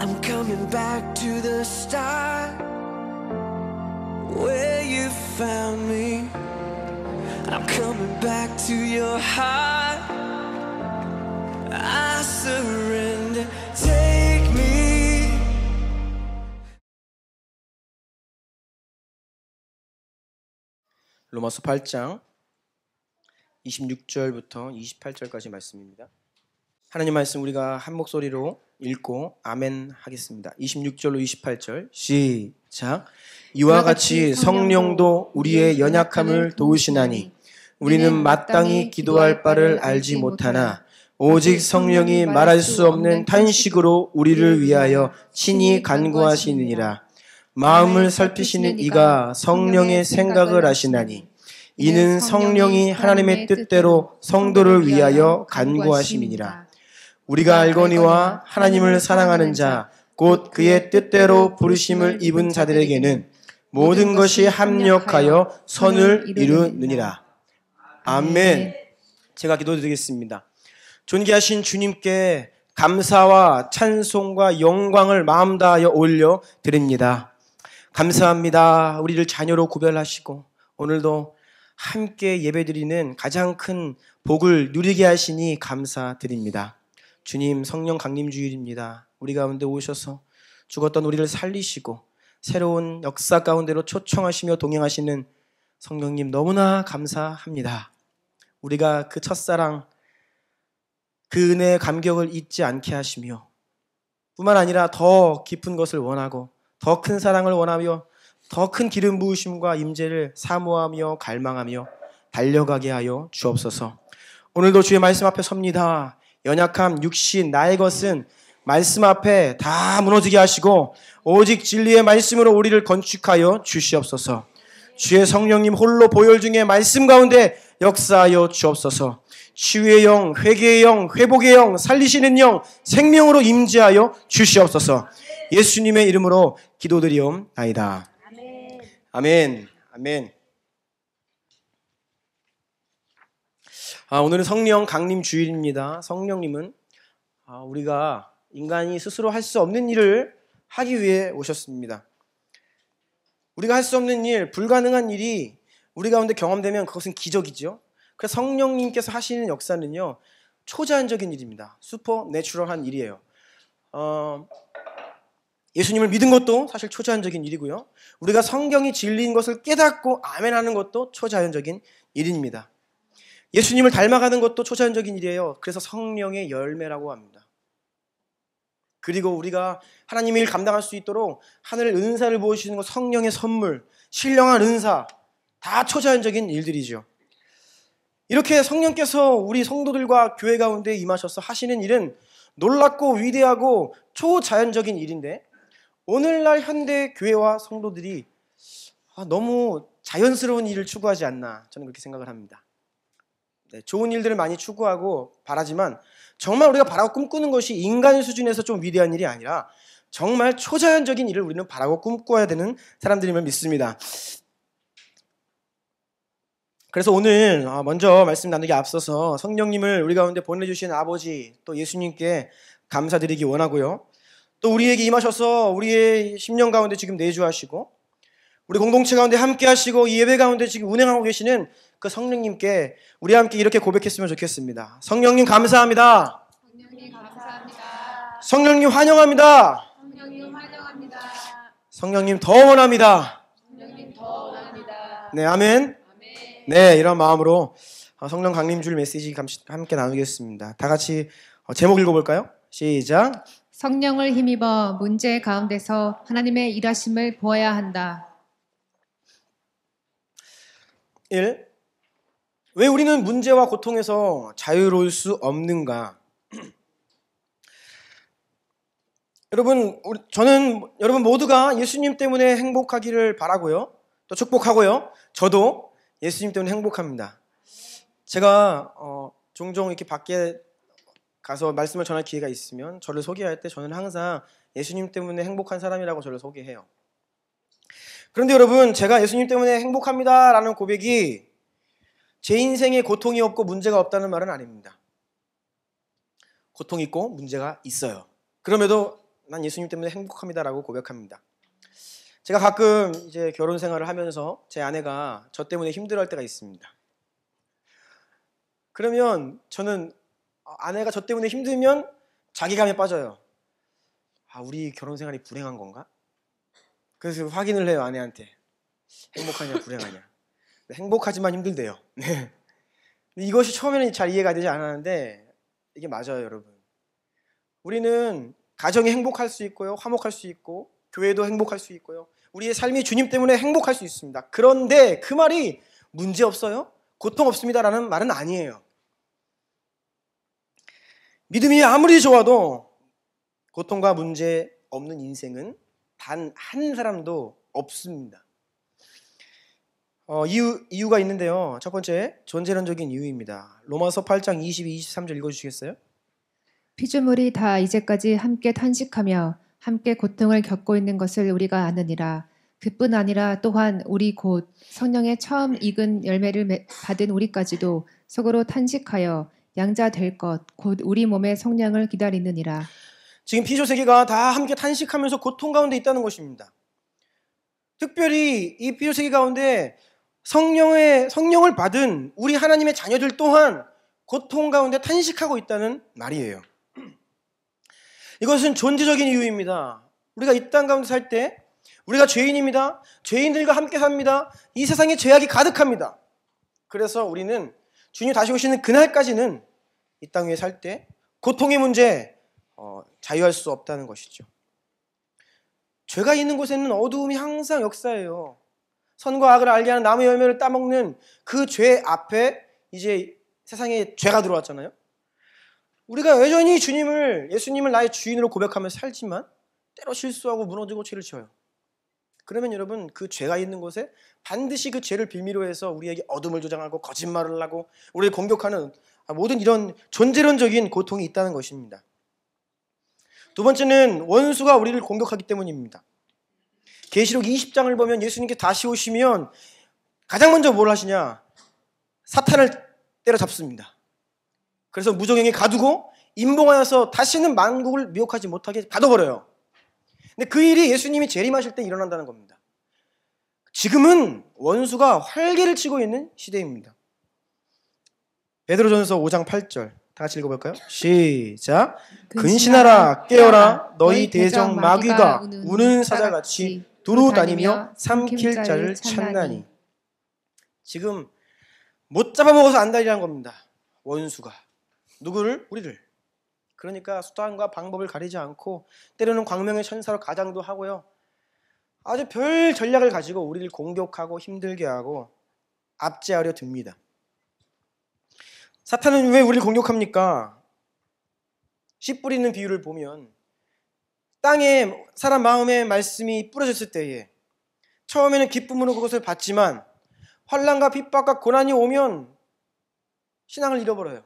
I'm coming back to the start where you found me. I'm coming back to your heart. I surrender. Take me. 로마서 8장 26절부터 28절까지 말씀입니다. 하나님 말씀 우리가 한 목소리로 읽고 아멘 하겠습니다. 26절로 28절 시작. 이와 같이 성령도 우리의 연약함을 도우시나니 우리는 마땅히 기도할 바를 알지 못하나 오직 성령이 말할 수 없는 탄식으로 우리를 위하여 친히 간구하시느니라. 마음을 살피시는 이가 성령의 생각을 아시나니 이는 성령이 하나님의 뜻대로 성도를 위하여 간구하심이니라. 우리가 알거니와 하나님을 사랑하는 자 곧 그의 뜻대로 부르심을 입은 자들에게는 모든 것이 합력하여 선을 이루느니라. 아멘. 제가 기도드리겠습니다. 존귀하신 주님께 감사와 찬송과 영광을 마음 다하여 올려드립니다. 감사합니다. 우리를 자녀로 구별하시고 오늘도 함께 예배드리는 가장 큰 복을 누리게 하시니 감사드립니다. 주님, 성령 강림주일입니다. 우리 가운데 오셔서 죽었던 우리를 살리시고 새로운 역사 가운데로 초청하시며 동행하시는 성령님 너무나 감사합니다. 우리가 그 첫사랑, 그 은혜의 감격을 잊지 않게 하시며 뿐만 아니라 더 깊은 것을 원하고 더 큰 사랑을 원하며 더 큰 기름 부으심과 임재를 사모하며 갈망하며 달려가게 하여 주옵소서. 오늘도 주의 말씀 앞에 섭니다. 연약함, 육신, 나의 것은 말씀 앞에 다 무너지게 하시고 오직 진리의 말씀으로 우리를 건축하여 주시옵소서. 주의 성령님 홀로 보혈 중에 말씀 가운데 역사하여 주옵소서. 치유의 영, 회개의 영, 회복의 영, 살리시는 영, 생명으로 임재하여 주시옵소서. 예수님의 이름으로 기도드리옵나이다. 아멘. 아멘. 아멘. 오늘은 성령 강림 주일입니다. 성령님은 우리가 인간이 스스로 할 수 없는 일을 하기 위해 오셨습니다. 우리가 할 수 없는 일, 불가능한 일이 우리 가운데 경험되면 그것은 기적이죠. 그래서 성령님께서 하시는 역사는요, 초자연적인 일입니다. 슈퍼내추럴한 일이에요. 예수님을 믿은 것도 사실 초자연적인 일이고요. 우리가 성경이 진리인 것을 깨닫고 아멘하는 것도 초자연적인 일입니다. 예수님을 닮아가는 것도 초자연적인 일이에요. 그래서 성령의 열매라고 합니다. 그리고 우리가 하나님의 일 감당할 수 있도록 하늘 은사를 부어주시는 것, 성령의 선물, 신령한 은사, 다 초자연적인 일들이죠. 이렇게 성령께서 우리 성도들과 교회 가운데 임하셔서 하시는 일은 놀랍고 위대하고 초자연적인 일인데 오늘날 현대 교회와 성도들이 너무 자연스러운 일을 추구하지 않나 저는 그렇게 생각을 합니다. 네, 좋은 일들을 많이 추구하고 바라지만 정말 우리가 바라고 꿈꾸는 것이 인간 수준에서 좀 위대한 일이 아니라 정말 초자연적인 일을 우리는 바라고 꿈꿔야 되는 사람들임을 믿습니다. 그래서 오늘 먼저 말씀 나누기 앞서서 성령님을 우리 가운데 보내주신 아버지 또 예수님께 감사드리기 원하고요. 또 우리에게 임하셔서 우리의 심령 가운데 지금 내주하시고 우리 공동체 가운데 함께 하시고 이 예배 가운데 지금 운행하고 계시는 그 성령님께 우리 함께 이렇게 고백했으면 좋겠습니다. 성령님 감사합니다. 성령님 감사합니다. 성령님 환영합니다. 성령님 환영합니다. 성령님 더 원합니다. 성령님 더 원합니다. 네, 아멘. 아멘. 네, 이런 마음으로 성령 강림주일 메시지 함께 나누겠습니다. 다 같이 제목 읽어볼까요? 시작. 성령을 힘입어 문제 가운데서 하나님의 일하심을 보아야 한다. 1. 왜 우리는 문제와 고통에서 자유로울 수 없는가? 저는 여러분 모두가 예수님 때문에 행복하기를 바라고요. 또 축복하고요. 저도 예수님 때문에 행복합니다. 제가 종종 이렇게 밖에 가서 말씀을 전할 기회가 있으면 저를 소개할 때 저는 항상 예수님 때문에 행복한 사람이라고 저를 소개해요. 그런데 여러분, 제가 예수님 때문에 행복합니다 라는 고백이 제 인생에 고통이 없고 문제가 없다는 말은 아닙니다. 고통이 있고 문제가 있어요. 그럼에도 난 예수님 때문에 행복합니다라고 고백합니다. 제가 가끔 이제 결혼 생활을 하면서 제 아내가 저 때문에 힘들어할 때가 있습니다. 그러면 저는 아내가 저 때문에 힘들면 자괴감에 빠져요. 우리 결혼 생활이 불행한 건가? 그래서 확인을 해요, 아내한테. 행복하냐 불행하냐. 행복하지만 힘들대요. 네. 이것이 처음에는 잘 이해가 되지 않았는데 이게 맞아요, 여러분. 우리는 가정이 행복할 수 있고요, 화목할 수 있고, 교회도 행복할 수 있고요, 우리의 삶이 주님 때문에 행복할 수 있습니다. 그런데 그 말이 문제 없어요? 고통 없습니다라는 말은 아니에요. 믿음이 아무리 좋아도 고통과 문제 없는 인생은 단 한 사람도 없습니다. 이유가 있는데요. 첫 번째, 존재론적인 이유입니다. 로마서 8장 22, 23절 읽어주시겠어요? 피조물이 다 이제까지 함께 탄식하며 함께 고통을 겪고 있는 것을 우리가 아느니라. 그뿐 아니라 또한 우리 곧 성령의 처음 익은 열매를 받은 우리까지도 속으로 탄식하여 양자 될 것 곧 우리 몸의 성령을 기다리느니라. 지금 피조세계가 다 함께 탄식하면서 고통 가운데 있다는 것입니다. 특별히 이 피조세계 가운데 성령을 받은 우리 하나님의 자녀들 또한 고통 가운데 탄식하고 있다는 말이에요. 이것은 존재적인 이유입니다. 우리가 이 땅 가운데 살 때 우리가 죄인입니다. 죄인들과 함께 삽니다. 이 세상에 죄악이 가득합니다. 그래서 우리는 주님 다시 오시는 그날까지는 이 땅 위에 살 때 고통의 문제 자유할 수 없다는 것이죠. 죄가 있는 곳에는 어두움이 항상 역사해요. 선과 악을 알게 하는 나무 열매를 따먹는 그 죄 앞에 이제 세상에 죄가 들어왔잖아요. 우리가 여전히 예수님을 나의 주인으로 고백하며 살지만 때로 실수하고 무너지고 죄를 지어요. 그러면 여러분, 그 죄가 있는 곳에 반드시 그 죄를 빌미로 해서 우리에게 어둠을 조장하고 거짓말을 하고 우리를 공격하는 모든 이런 존재론적인 고통이 있다는 것입니다. 두 번째는 원수가 우리를 공격하기 때문입니다. 계시록 20장을 보면 예수님께 다시 오시면 가장 먼저 뭘 하시냐? 사탄을 때려잡습니다. 그래서 무저갱에 가두고 임봉하여서 다시는 만국을 미혹하지 못하게 가둬버려요. 근데 그 일이 예수님이 재림하실 때 일어난다는 겁니다. 지금은 원수가 활개를 치고 있는 시대입니다. 베드로전서 5장 8절 다 같이 읽어볼까요? 시작. 근신하라 깨어라 너희 대적 마귀가 우는 사자같이 두루 다니며 삼킬 자를 찾나니. 지금 못 잡아먹어서 안달이라는 겁니다. 원수가 누구를? 우리를. 그러니까 수단과 방법을 가리지 않고 때로는 광명의 천사로 가장도 하고요, 아주 별 전략을 가지고 우리를 공격하고 힘들게 하고 압제하려 듭니다. 사탄은 왜 우리를 공격합니까? 씨 뿌리는 비유를 보면 땅에 사람 마음의 말씀이 뿌려졌을 때에 처음에는 기쁨으로 그것을 받지만 환난과 핍박과 고난이 오면 신앙을 잃어버려요.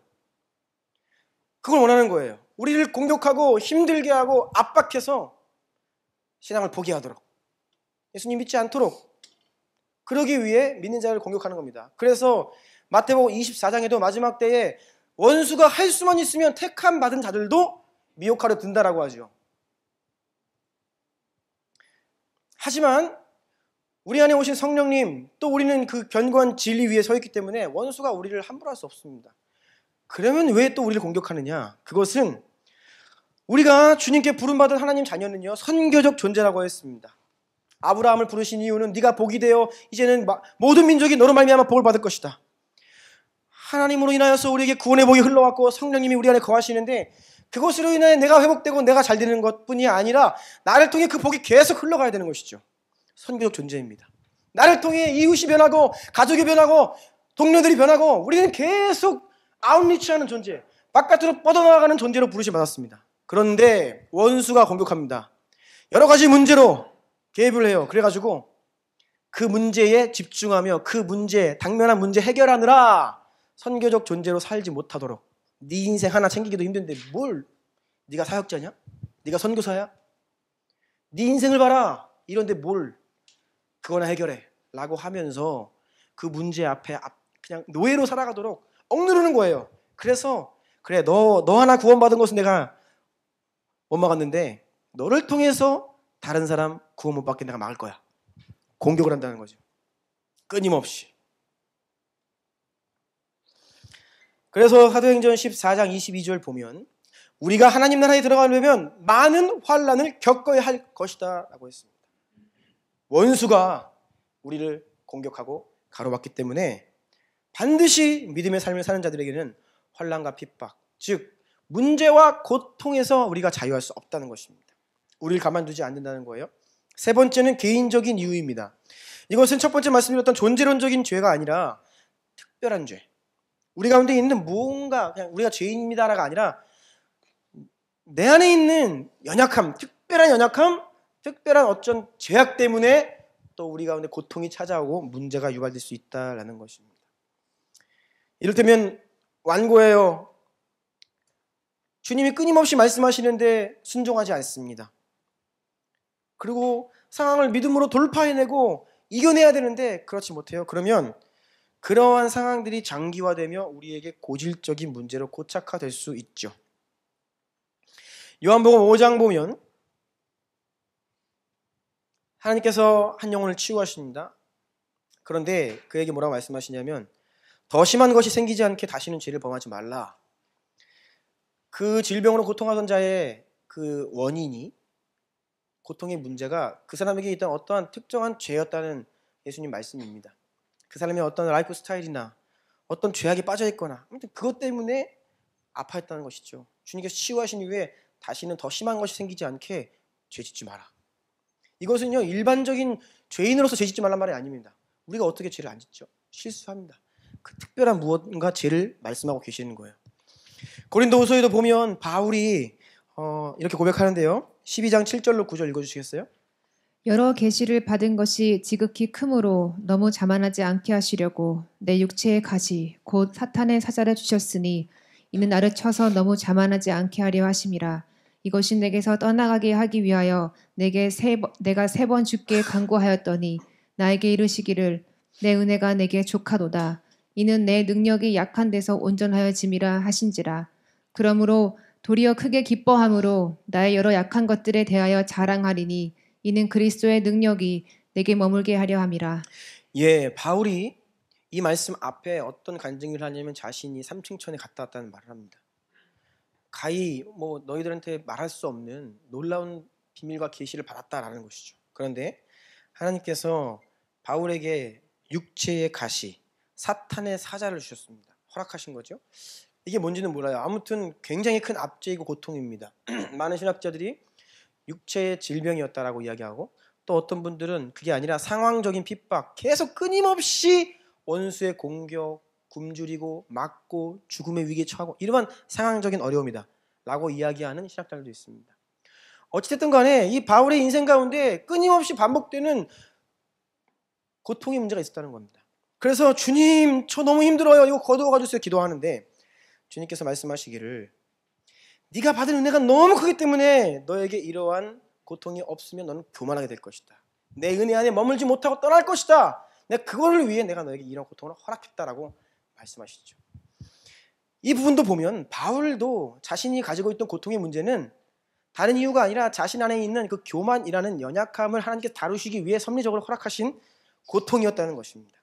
그걸 원하는 거예요. 우리를 공격하고 힘들게 하고 압박해서 신앙을 포기하도록, 예수님 믿지 않도록, 그러기 위해 믿는 자를 공격하는 겁니다. 그래서 마태복음 24장에도 마지막 때에 원수가 할 수만 있으면 택함 받은 자들도 미혹하려 든다라고 하죠. 하지만 우리 안에 오신 성령님, 또 우리는 그 견고한 진리 위에 서 있기 때문에 원수가 우리를 함부로 할 수 없습니다. 그러면 왜 또 우리를 공격하느냐? 그것은 우리가 주님께 부름받은 하나님 자녀는요, 선교적 존재라고 했습니다. 아브라함을 부르신 이유는 네가 복이 되어 이제는 모든 민족이 너로 말미암아 복을 받을 것이다. 하나님으로 인하여서 우리에게 구원의 복이 흘러왔고 성령님이 우리 안에 거하시는데 그것으로 인해 내가 회복되고 내가 잘 되는 것뿐이 아니라 나를 통해 그 복이 계속 흘러가야 되는 것이죠. 선교적 존재입니다. 나를 통해 이웃이 변하고 가족이 변하고 동료들이 변하고 우리는 계속 아웃리치하는 존재, 바깥으로 뻗어나가는 존재로 부르심 받았습니다. 그런데 원수가 공격합니다. 여러 가지 문제로 개입을 해요. 그래가지고 그 문제에 집중하며 그 문제, 당면한 문제 해결하느라 선교적 존재로 살지 못하도록, 네 인생 하나 챙기기도 힘든데 뭘 네가 사역자냐? 네가 선교사야? 네 인생을 봐라. 이런데 뭘 그거나 해결해 라고 하면서 그 문제 앞에 그냥 노예로 살아가도록 억누르는 거예요. 그래서 그래 너 하나 구원받은 것은 내가 못 막았는데 너를 통해서 다른 사람 구원 못 받게 내가 막을 거야. 공격을 한다는 거죠. 끊임없이. 그래서 사도행전 14장 22절 보면 우리가 하나님 나라에 들어가려면 많은 환난을 겪어야 할 것이다 라고 했습니다. 원수가 우리를 공격하고 가로막기 때문에 반드시 믿음의 삶을 사는 자들에게는 환난과 핍박, 즉 문제와 고통에서 우리가 자유할 수 없다는 것입니다. 우리를 가만두지 않는다는 거예요. 세 번째는 개인적인 이유입니다. 이것은 첫 번째 말씀드렸던 존재론적인 죄가 아니라 특별한 죄. 우리 가운데 있는 무언가 그냥 우리가 죄인입니다가 아니라 내 안에 있는 연약함, 특별한 연약함, 특별한 어떤 죄악 때문에 또 우리 가운데 고통이 찾아오고 문제가 유발될 수 있다라는 것입니다. 이를테면 완고해요. 주님이 끊임없이 말씀하시는데 순종하지 않습니다. 그리고 상황을 믿음으로 돌파해내고 이겨내야 되는데 그렇지 못해요. 그러면 그러한 상황들이 장기화되며 우리에게 고질적인 문제로 고착화될 수 있죠. 요한복음 5장 보면 하나님께서 한 영혼을 치유하십니다. 그런데 그에게 뭐라고 말씀하시냐면 더 심한 것이 생기지 않게 다시는 죄를 범하지 말라. 그 질병으로 고통하던 자의 그 원인이 고통의 문제가 그 사람에게 있던 어떠한 특정한 죄였다는 예수님 말씀입니다. 그 사람의 어떤 라이프 스타일이나 어떤 죄악에 빠져 있거나 아무튼 그것 때문에 아파했다는 것이죠. 주님께서 치유하신 이후에 다시는 더 심한 것이 생기지 않게 죄짓지 마라. 이것은요 일반적인 죄인으로서 죄짓지 말란 말이 아닙니다. 우리가 어떻게 죄를 안 짓죠? 실수합니다. 그 특별한 무언가 죄를 말씀하고 계시는 거예요. 고린도후서에도 보면 바울이 이렇게 고백하는데요. 12장 7절로 9절 읽어주시겠어요? 여러 계시를 받은 것이 지극히 크므로 너무 자만하지 않게 하시려고 내 육체의 가시 곧 사탄의 사자를 주셨으니 이는 나를 쳐서 너무 자만하지 않게 하려 하심이라. 이것이 내게서 떠나가게 하기 위하여 내가 세 번 주께 간구하였더니 나에게 이르시기를 내 은혜가 내게 족하도다. 이는 내 능력이 약한 데서 온전하여짐이라 하신지라. 그러므로 도리어 크게 기뻐함으로 나의 여러 약한 것들에 대하여 자랑하리니 이는 그리스도의 능력이 내게 머물게 하려 함이라. 예, 바울이 이 말씀 앞에 어떤 간증을 하냐면 자신이 삼층천에 갔다 왔다는 말을 합니다. 가히 뭐 너희들한테 말할 수 없는 놀라운 비밀과 계시를 받았다라는 것이죠. 그런데 하나님께서 바울에게 육체의 가시, 사탄의 사자를 주셨습니다. 허락하신 거죠. 이게 뭔지는 몰라요. 아무튼 굉장히 큰 압제이고 고통입니다. 많은 신학자들이 육체의 질병이었다라고 이야기하고 또 어떤 분들은 그게 아니라 상황적인 핍박, 계속 끊임없이 원수의 공격, 굶주리고 맞고 죽음의 위기에 처하고 이러한 상황적인 어려움이다 라고 이야기하는 신학자들도 있습니다. 어찌됐든 간에 이 바울의 인생 가운데 끊임없이 반복되는 고통의 문제가 있었다는 겁니다. 그래서 주님 저 너무 힘들어요. 이거 거두어 주세요 기도하는데 주님께서 말씀하시기를 네가 받은 은혜가 너무 크기 때문에 너에게 이러한 고통이 없으면 너는 교만하게 될 것이다. 내 은혜 안에 머물지 못하고 떠날 것이다. 내가 그거를 위해 내가 너에게 이런 고통을 허락했다라고 말씀하시죠. 이 부분도 보면 바울도 자신이 가지고 있던 고통의 문제는 다른 이유가 아니라 자신 안에 있는 그 교만이라는 연약함을 하나님께 다루시기 위해 섭리적으로 허락하신 고통이었다는 것입니다.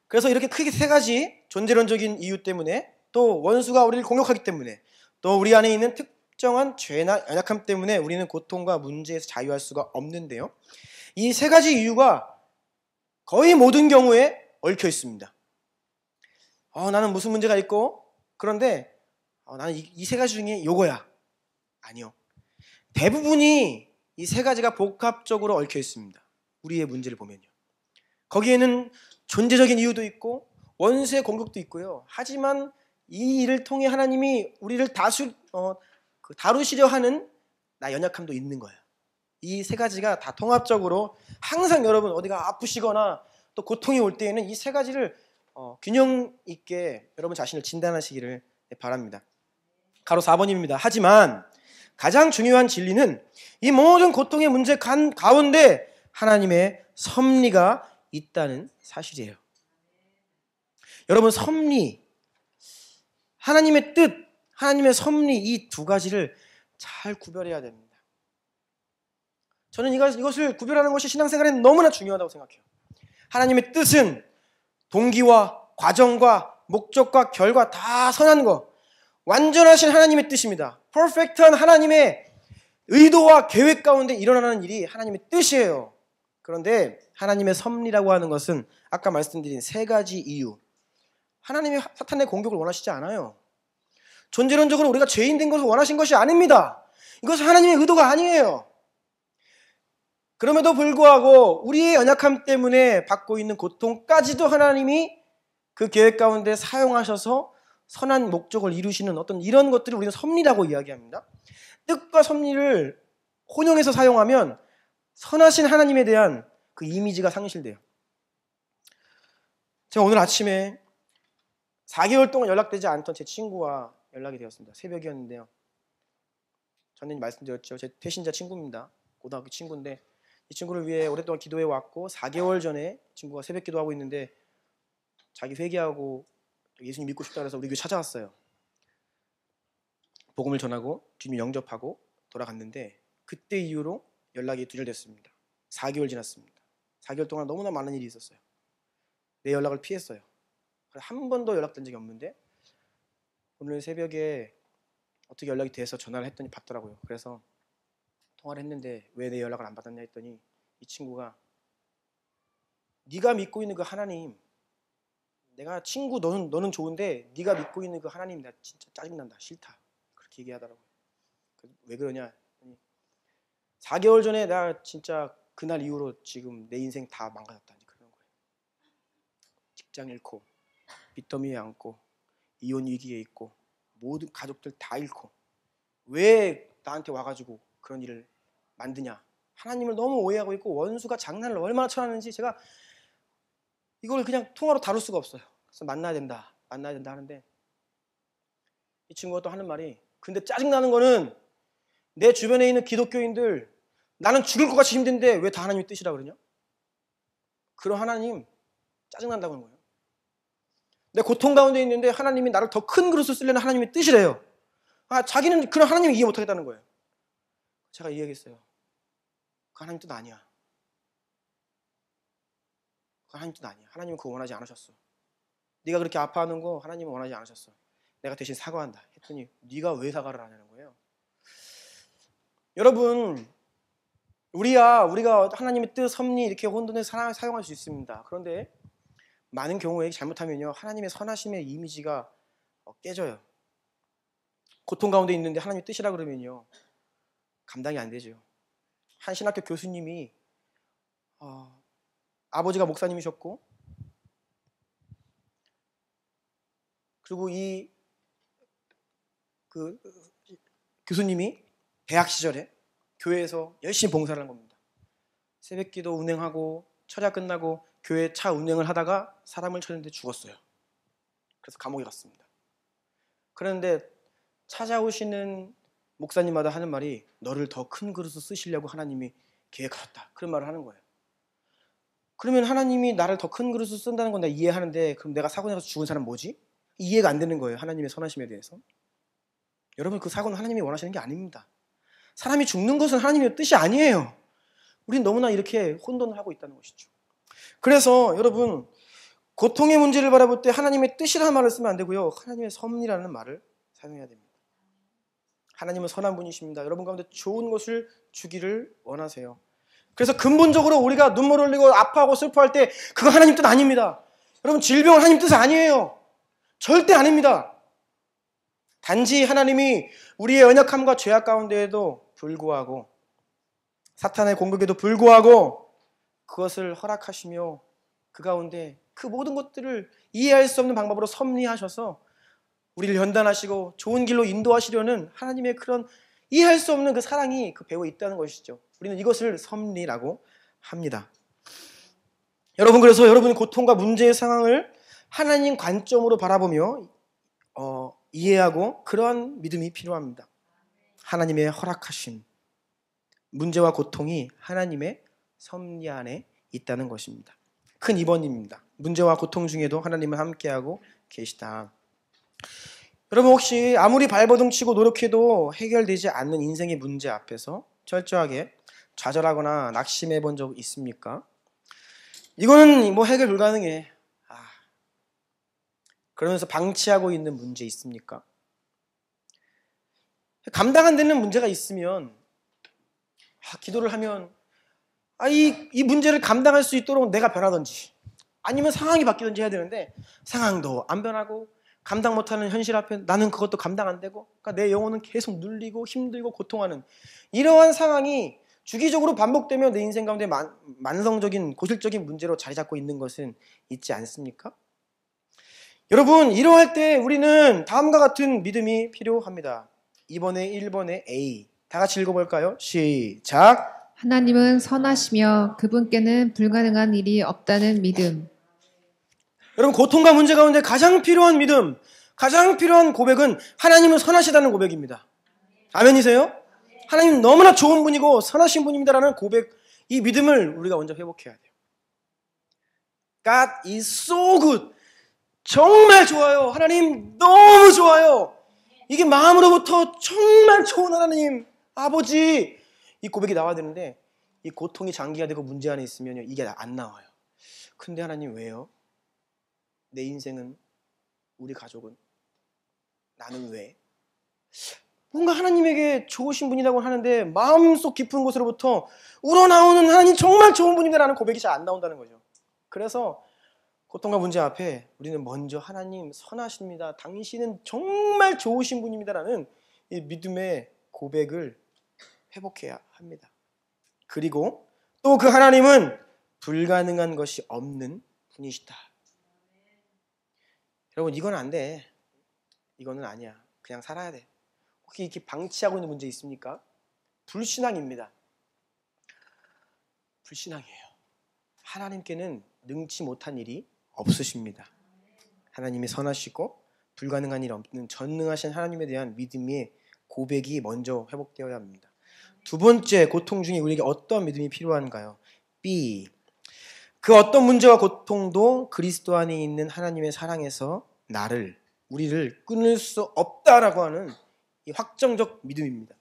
그래서 이렇게 크게 세 가지 존재론적인 이유 때문에 또 원수가 우리를 공격하기 때문에 또 우리 안에 있는 특정한 죄나 연약함 때문에 우리는 고통과 문제에서 자유할 수가 없는데요. 이 세 가지 이유가 거의 모든 경우에 얽혀 있습니다. 나는 무슨 문제가 있고 그런데 나는 이 세 가지 중에 요거야. 아니요. 대부분이 이 세 가지가 복합적으로 얽혀 있습니다. 우리의 문제를 보면요. 거기에는 존재적인 이유도 있고 원수의 공격도 있고요. 하지만 이 일을 통해 하나님이 우리를 다루시려 하는 나 연약함도 있는 거예요. 이 세 가지가 다 통합적으로 항상 여러분 어디가 아프시거나 또 고통이 올 때에는 이 세 가지를 균형 있게 여러분 자신을 진단하시기를 바랍니다. 가로 4번입니다. 하지만 가장 중요한 진리는 이 모든 고통의 문제 가운데 하나님의 섭리가 있다는 사실이에요. 여러분 섭리, 하나님의 뜻, 하나님의 섭리 이 두 가지를 잘 구별해야 됩니다. 저는 이것을 구별하는 것이 신앙생활에 너무나 중요하다고 생각해요. 하나님의 뜻은 동기와 과정과 목적과 결과 다 선한 거, 완전하신 하나님의 뜻입니다. 퍼펙트한 하나님의 의도와 계획 가운데 일어나는 일이 하나님의 뜻이에요. 그런데 하나님의 섭리라고 하는 것은 아까 말씀드린 세 가지 이유. 하나님이 사탄의 공격을 원하시지 않아요. 존재론적으로 우리가 죄인 된 것을 원하신 것이 아닙니다. 이것은 하나님의 의도가 아니에요. 그럼에도 불구하고 우리의 연약함 때문에 받고 있는 고통까지도 하나님이 그 계획 가운데 사용하셔서 선한 목적을 이루시는 어떤 이런 것들을 우리는 섭리라고 이야기합니다. 뜻과 섭리를 혼용해서 사용하면 선하신 하나님에 대한 그 이미지가 상실돼요. 제가 오늘 아침에 4개월 동안 연락되지 않던 제 친구와 연락이 되었습니다. 새벽이었는데요. 저는 말씀드렸죠. 제 태신자 친구입니다. 고등학교 친구인데 이 친구를 위해 오랫동안 기도해 왔고 4개월 전에 친구가 새벽 기도하고 있는데 자기 회개하고 예수님 믿고 싶다 그래서 우리 교회 찾아왔어요. 복음을 전하고 주님 영접하고 돌아갔는데 그때 이후로 연락이 두절됐습니다. 4개월 지났습니다. 4개월 동안 너무나 많은 일이 있었어요. 내 연락을 피했어요. 한 번도 연락된 적이 없는데 오늘 새벽에 어떻게 연락이 돼서 전화를 했더니 받더라고요. 그래서 통화를 했는데 왜 내 연락을 안 받았냐 했더니 이 친구가 네가 믿고 있는 그 하나님, 내가 친구 너는 좋은데 네가 믿고 있는 그 하나님 나 진짜 짜증난다, 싫다, 그렇게 얘기하더라고요. 왜 그러냐 했더니 4개월 전에 나 진짜 그날 이후로 지금 내 인생 다 망가졌다 그러는 거예요. 직장 잃고 빚더미에 앉고 이혼 위기에 있고 모든 가족들 다 잃고 왜 나한테 와가지고 그런 일을 만드냐. 하나님을 너무 오해하고 있고 원수가 장난을 얼마나 쳐놨는지 제가 이걸 그냥 통화로 다룰 수가 없어요. 그래서 만나야 된다 하는데 이 친구가 또 하는 말이 근데 짜증나는 거는 내 주변에 있는 기독교인들 나는 죽을 것 같이 힘든데 왜 다 하나님의 뜻이라 그러냐? 그런 하나님 짜증난다고 하는 거예요. 내 고통 가운데 있는데 하나님이 나를 더 큰 그릇을 쓰려는 하나님의 뜻이래요. 자기는 그런 하나님을 이해 못하겠다는 거예요. 제가 이야기했어요. 그 하나님 뜻 아니야. 그 하나님 뜻 아니야. 하나님은 그거 원하지 않으셨어. 네가 그렇게 아파하는 거 하나님은 원하지 않으셨어. 내가 대신 사과한다 했더니 네가 왜 사과를 하냐는 거예요. 여러분 우리가 하나님의 뜻, 섭리 이렇게 혼돈을 사용할 수 있습니다. 그런데 많은 경우에 잘못하면요 하나님의 선하심의 이미지가 깨져요. 고통 가운데 있는데 하나님의 뜻이라 그러면요 감당이 안 되죠. 한 신학교 교수님이 아버지가 목사님이셨고 그리고 그 교수님이 대학 시절에 교회에서 열심히 봉사를 한 겁니다. 새벽기도 운행하고 철야 끝나고 교회 차 운행을 하다가 사람을 쳤는데 죽었어요. 그래서 감옥에 갔습니다. 그런데 찾아오시는 목사님마다 하는 말이 너를 더 큰 그릇을 쓰시려고 하나님이 계획하셨다. 그런 말을 하는 거예요. 그러면 하나님이 나를 더 큰 그릇을 쓴다는 건 내가 이해하는데 그럼 내가 사고 나서 죽은 사람 뭐지? 이해가 안 되는 거예요. 하나님의 선하심에 대해서. 여러분 그 사고는 하나님이 원하시는 게 아닙니다. 사람이 죽는 것은 하나님의 뜻이 아니에요. 우린 너무나 이렇게 혼돈을 하고 있다는 것이죠. 그래서 여러분 고통의 문제를 바라볼 때 하나님의 뜻이라는 말을 쓰면 안 되고요. 하나님의 섭리라는 말을 사용해야 됩니다. 하나님은 선한 분이십니다. 여러분 가운데 좋은 것을 주기를 원하세요. 그래서 근본적으로 우리가 눈물 흘리고 아파하고 슬퍼할 때 그거 하나님 뜻 아닙니다. 여러분 질병은 하나님 뜻 아니에요. 절대 아닙니다. 단지 하나님이 우리의 연약함과 죄악 가운데에도 불구하고 사탄의 공격에도 불구하고 그것을 허락하시며 그 가운데 그 모든 것들을 이해할 수 없는 방법으로 섭리하셔서 우리를 연단하시고 좋은 길로 인도하시려는 하나님의 그런 이해할 수 없는 그 사랑이 그 배후에 있다는 것이죠. 우리는 이것을 섭리라고 합니다. 여러분 그래서 여러분의 고통과 문제의 상황을 하나님 관점으로 바라보며 이해하고 그러한 믿음이 필요합니다. 하나님의 허락하신 문제와 고통이 하나님의 섭리 안에 있다는 것입니다. 큰 입원입니다. 문제와 고통 중에도 하나님은 함께하고 계시다. 여러분 혹시 아무리 발버둥 치고 노력해도 해결되지 않는 인생의 문제 앞에서 철저하게 좌절하거나 낙심해 본 적 있습니까? 이거는 뭐 해결 불가능해. 그러면서 방치하고 있는 문제 있습니까? 감당 안 되는 문제가 있으면 기도를 하면 이 문제를 감당할 수 있도록 내가 변하든지 아니면 상황이 바뀌든지 해야 되는데 상황도 안 변하고 감당 못하는 현실 앞에 나는 그것도 감당 안 되고 그러니까 내 영혼은 계속 눌리고 힘들고 고통하는 이러한 상황이 주기적으로 반복되며 내 인생 가운데 만성적인 고질적인 문제로 자리 잡고 있는 것은 있지 않습니까? 여러분 이러할 때 우리는 다음과 같은 믿음이 필요합니다. 1번에 A 다 같이 읽어볼까요? 시작. 하나님은 선하시며 그분께는 불가능한 일이 없다는 믿음. 여러분 고통과 문제 가운데 가장 필요한 믿음, 가장 필요한 고백은 하나님은 선하시다는 고백입니다. 아멘이세요? 하나님 너무나 좋은 분이고 선하신 분입니다라는 고백, 이 믿음을 우리가 먼저 회복해야 돼요. God is so good. 정말 좋아요. 하나님 너무 좋아요. 이게 마음으로부터 정말 좋은 하나님, 아버지, 이 고백이 나와야 되는데 이 고통이 장기가 되고 문제 안에 있으면 이게 안 나와요. 근데 하나님 왜요? 내 인생은, 우리 가족은, 나는 왜? 뭔가 하나님에게 좋으신 분이라고 하는데 마음속 깊은 곳으로부터 우러나오는 하나님 정말 좋은 분이다라는 고백이 잘 안 나온다는 거죠. 그래서 고통과 문제 앞에 우리는 먼저 하나님 선하십니다. 당신은 정말 좋으신 분입니다라는 이 믿음의 고백을 회복해야 합니다. 그리고 또 그 하나님은 불가능한 것이 없는 분이시다. 여러분 이건 안 돼. 이거는 아니야. 그냥 살아야 돼. 혹시 이렇게 방치하고 있는 문제 있습니까? 불신앙입니다. 불신앙이에요. 하나님께는 능치 못한 일이 없으십니다. 하나님이 선하시고 불가능한 일 없는 전능하신 하나님에 대한 믿음의 고백이 먼저 회복되어야 합니다. 두 번째 고통 중에 우리에게 어떤 믿음이 필요한가요? B. 그 어떤 문제와 고통도 그리스도 안에 있는 하나님의 사랑에서 우리를 끊을 수 없다라고 하는 이 확정적 믿음입니다.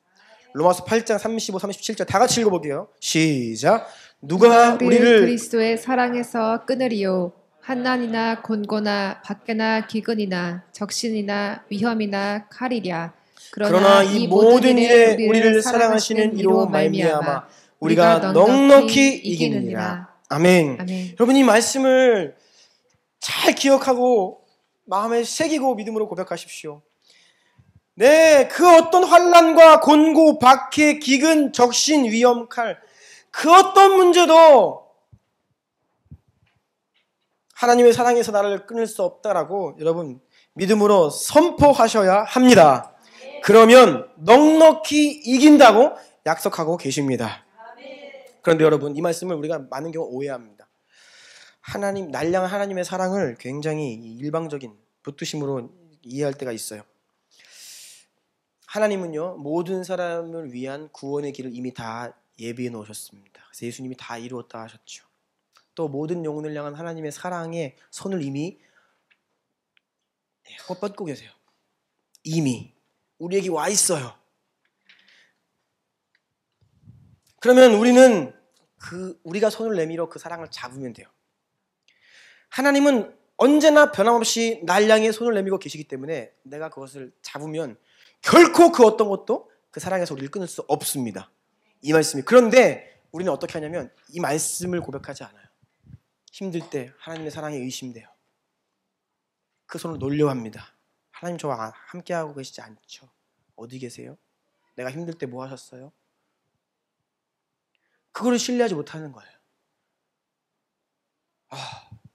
로마서 8장 35, 37절 다 같이 읽어볼게요. 시작. 누가 우리를 그리스도의 사랑에서 끊으리요? 환난이나 곤고나 박해나 기근이나 적신이나 위험이나 칼이랴. 그러나 이 모든 일에 우리를 사랑하시는 이로 말미암아 우리가 넉넉히 이기느니라. 아멘. 여러분 이 말씀을 잘 기억하고 마음에 새기고 믿음으로 고백하십시오. 네, 그 어떤 환난과 곤고, 박해, 기근, 적신, 위험, 칼, 그 어떤 문제도 하나님의 사랑에서 나를 끊을 수 없다라고 여러분 믿음으로 선포하셔야 합니다. 그러면 넉넉히 이긴다고 약속하고 계십니다. 그런데 여러분 이 말씀을 우리가 많은 경우 오해합니다. 날량한 하나님의 사랑을 굉장히 일방적인 붙드심으로 이해할 때가 있어요. 하나님은요 모든 사람을 위한 구원의 길을 이미 다 예비해 놓으셨습니다. 그래서 예수님이 다 이루었다 하셨죠. 또 모든 영혼을 향한 하나님의 사랑의 손을 이미 뻗고 계세요. 이미 우리에게 와 있어요. 그러면 우리는 우리가 손을 내밀어 그 사랑을 잡으면 돼요. 하나님은 언제나 변함없이 날 향해 손을 내밀고 계시기 때문에 내가 그것을 잡으면 결코 그 어떤 것도 그 사랑에서 우리를 끊을 수 없습니다. 이 말씀이. 그런데 우리는 어떻게 하냐면 이 말씀을 고백하지 않아요. 힘들 때 하나님의 사랑에 의심돼요. 그 손을 놓으려 합니다. 하나님 저와 함께하고 계시지 않죠? 어디 계세요? 내가 힘들 때 뭐 하셨어요? 그거를 신뢰하지 못하는 거예요.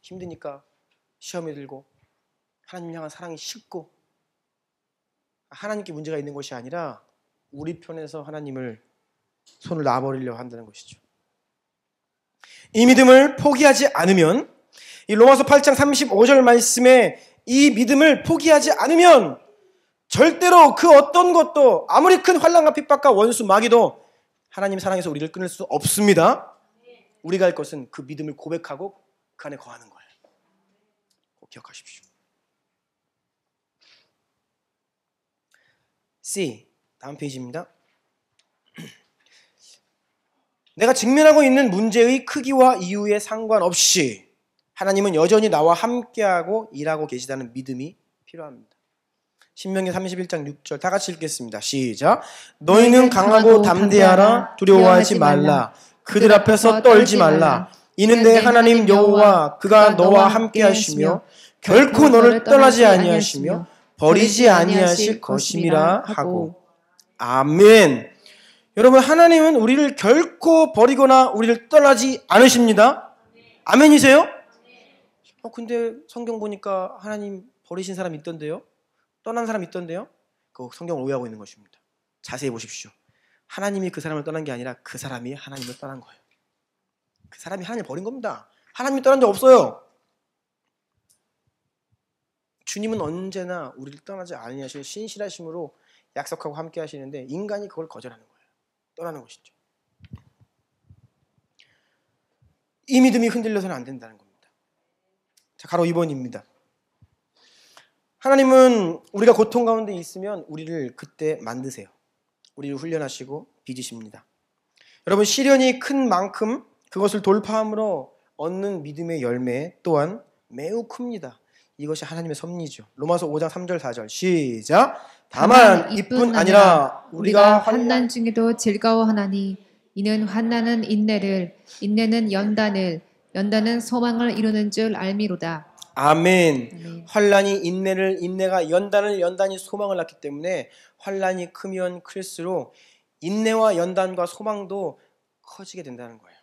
힘드니까 시험이 들고 하나님 향한 사랑이 식고 하나님께 문제가 있는 것이 아니라 우리 편에서 하나님을 손을 놔버리려 한다는 것이죠. 이 믿음을 포기하지 않으면 이 로마서 8장 35절 말씀에 이 믿음을 포기하지 않으면 절대로 그 어떤 것도 아무리 큰 환난과 핍박과 원수 마귀도 하나님 사랑에서 우리를 끊을 수 없습니다. 우리가 할 것은 그 믿음을 고백하고 그 안에 거하는 거예요. 꼭 기억하십시오. C. 다음 페이지입니다. 내가 직면하고 있는 문제의 크기와 이유에 상관없이 하나님은 여전히 나와 함께하고 일하고 계시다는 믿음이 필요합니다. 신명기 31장 6절 다 같이 읽겠습니다. 시작. 너희는 강하고 담대하라. 두려워하지 말라. 그들 앞에서 떨지 말라. 이는 내 하나님 여호와 그가 너와 함께 하시며 결코 너를 떠나지 아니하시며 버리지 아니하실 것임이라 하고. 아멘. 여러분, 하나님은 우리를 결코 버리거나 우리를 떠나지 않으십니다. 아멘이세요? 근데 성경 보니까 하나님 버리신 사람 있던데요? 떠난 사람 있던데요? 그 성경을 오해하고 있는 것입니다. 자세히 보십시오. 하나님이 그 사람을 떠난 게 아니라 그 사람이 하나님을 떠난 거예요. 그 사람이 하나님을 버린 겁니다. 하나님이 떠난 적 없어요. 주님은 언제나 우리를 떠나지 아니하시는 신실하심으로 약속하고 함께 하시는데 인간이 그걸 거절하는 거예요. 떠나는 것이죠. 이 믿음이 흔들려서는 안 된다는 겁니다. 자, 가로 2번입니다. 하나님은 우리가 고통 가운데 있으면 우리를 그때 만드세요. 우리를 훈련하시고 빚으십니다. 여러분, 시련이 큰 만큼 그것을 돌파함으로 얻는 믿음의 열매 또한 매우 큽니다. 이것이 하나님의 섭리죠. 로마서 5장 3절 4절 시작. 다만 이뿐 아니라 우리가 환난 중에도 즐거워하나니 이는 환난은 인내를, 인내는 연단을, 연단은 소망을 이루는 줄 알미로다. 아멘. 아멘. 환난이 인내를, 인내가 연단을, 연단이 소망을 낳기 때문에 환난이 크면 클수록 인내와 연단과 소망도 커지게 된다는 거예요.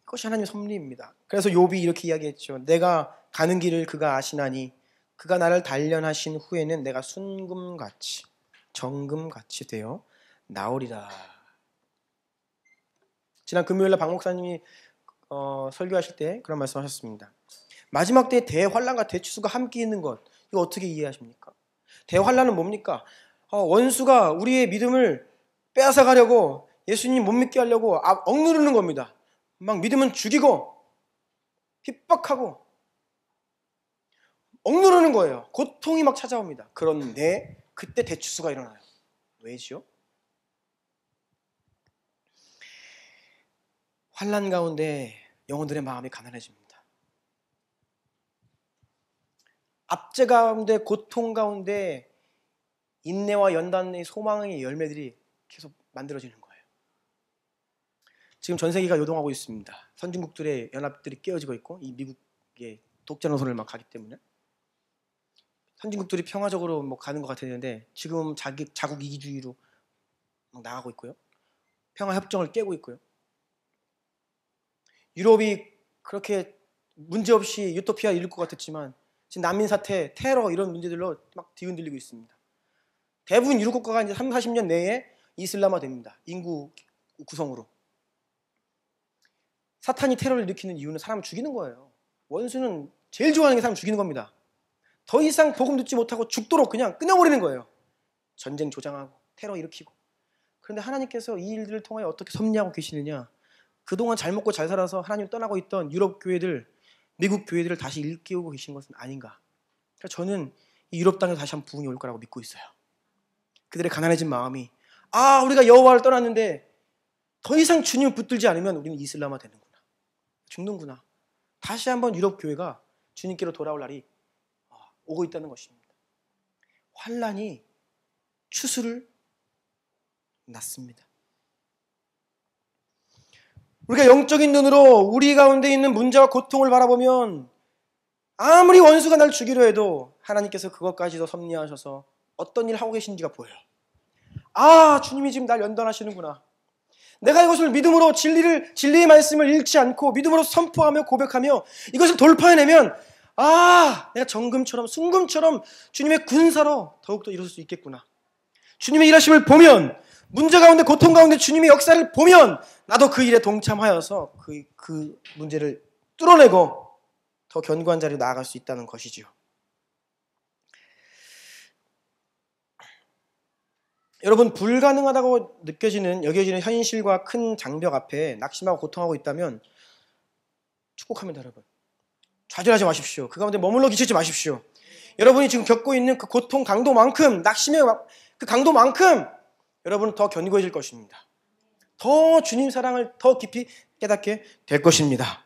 그것이 하나님의 섭리입니다. 그래서 욥이 이렇게 이야기했죠. 내가 가는 길을 그가 아시나니 그가 나를 단련하신 후에는 내가 순금같이 정금같이 되어 나오리라. 지난 금요일날 박 목사님이 설교하실 때 그런 말씀하셨습니다. 마지막 때에 대환란과 대추수가 함께 있는 것, 이거 어떻게 이해하십니까? 대환란은 뭡니까? 원수가 우리의 믿음을 빼앗아가려고, 예수님 못 믿게 하려고 억누르는 겁니다. 막 믿음은 죽이고 핍박하고 억누르는 거예요. 고통이 막 찾아옵니다. 그런데 그때 대추수가 일어나요. 왜지요? 환난 가운데 영혼들의 마음이 가난해집니다. 압제 가운데, 고통 가운데 인내와 연단의 소망의 열매들이 계속 만들어지는 거예요. 지금 전 세계가 요동하고 있습니다. 선진국들의 연합들이 깨어지고 있고 이 미국의 독재 노선을 막 가기 때문에 선진국들이 평화적으로 뭐 가는 것 같았는데 지금 자국 이기주의로 막 나가고 있고요. 평화 협정을 깨고 있고요. 유럽이 그렇게 문제없이 유토피아 이룰 것 같았지만 지금 난민 사태, 테러 이런 문제들로 막 뒤흔들리고 있습니다. 대부분 유럽 국가가 이제 30-40년 내에 이슬람화 됩니다. 인구 구성으로. 사탄이 테러를 일으키는 이유는 사람을 죽이는 거예요. 원수는 제일 좋아하는 게 사람 죽이는 겁니다. 더 이상 복음 듣지 못하고 죽도록 그냥 끊어버리는 거예요. 전쟁 조장하고 테러 일으키고. 그런데 하나님께서 이 일들을 통하여 어떻게 섭리하고 계시느냐. 그동안 잘 먹고 잘 살아서 하나님 떠나고 있던 유럽 교회들, 미국 교회들을 다시 일깨우고 계신 것은 아닌가. 그러니까 저는 이 유럽 땅에 다시 한번 부흥이 올 거라고 믿고 있어요. 그들의 가난해진 마음이 우리가 여호와를 떠났는데 더 이상 주님을 붙들지 않으면 우리는 이슬람화 되는구나. 죽는구나. 다시 한번 유럽 교회가 주님께로 돌아올 날이 오고 있다는 것입니다. 환난이 추수를 낳습니다. 우리가 영적인 눈으로 우리 가운데 있는 문제와 고통을 바라보면 아무리 원수가 날 죽이려 해도 하나님께서 그것까지도 섭리하셔서 어떤 일을 하고 계신지가 보여요. 주님이 지금 날 연단하시는구나. 내가 이것을 믿음으로 진리의 말씀을 잃지 않고 믿음으로 선포하며 고백하며 이것을 돌파해내면 내가 정금처럼 순금처럼 주님의 군사로 더욱더 이룰 수 있겠구나. 주님의 일하심을 보면, 문제 가운데 고통 가운데 주님의 역사를 보면 나도 그 일에 동참하여서 그 문제를 뚫어내고 더 견고한 자리로 나아갈 수 있다는 것이지요. 여러분, 불가능하다고 여겨지는 현실과 큰 장벽 앞에 낙심하고 고통하고 있다면 축복합니다. 여러분, 좌절하지 마십시오. 그 가운데 머물러 계시지 마십시오. 여러분이 지금 겪고 있는 그 고통 강도만큼, 낙심의 그 강도만큼 여러분은 더 견고해질 것입니다. 더 주님 사랑을 더 깊이 깨닫게 될 것입니다.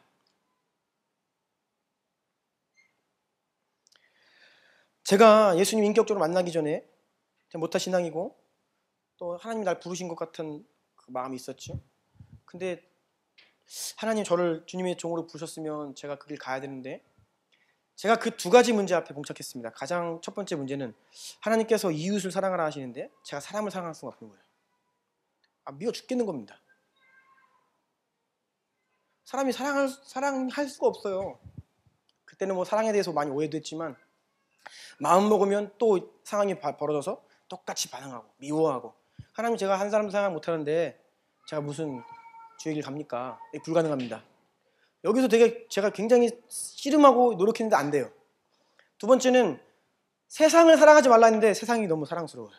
제가 예수님 인격적으로 만나기 전에 못한 신앙이고 또 하나님이 날 부르신 것 같은 그 마음이 있었죠. 근데 하나님 저를 주님의 종으로 부르셨으면 제가 그 길 가야 되는데 제가 그 두 가지 문제 앞에 봉착했습니다. 가장 첫 번째 문제는 하나님께서 이웃을 사랑하라 하시는데 제가 사람을 사랑할 수가 없는 거예요. 미워 죽겠는 겁니다. 사람이 사랑할 수가 없어요. 그때는 뭐 사랑에 대해서 많이 오해도 했지만 마음 먹으면 또 상황이 벌어져서 똑같이 반응하고 미워하고 하나님 제가 한 사람도 사랑 못하는데 제가 무슨 주의 길 갑니까? 불가능합니다. 여기서 되게 제가 굉장히 씨름하고 노력했는데 안 돼요. 두 번째는 세상을 사랑하지 말라 했는데 세상이 너무 사랑스러워요.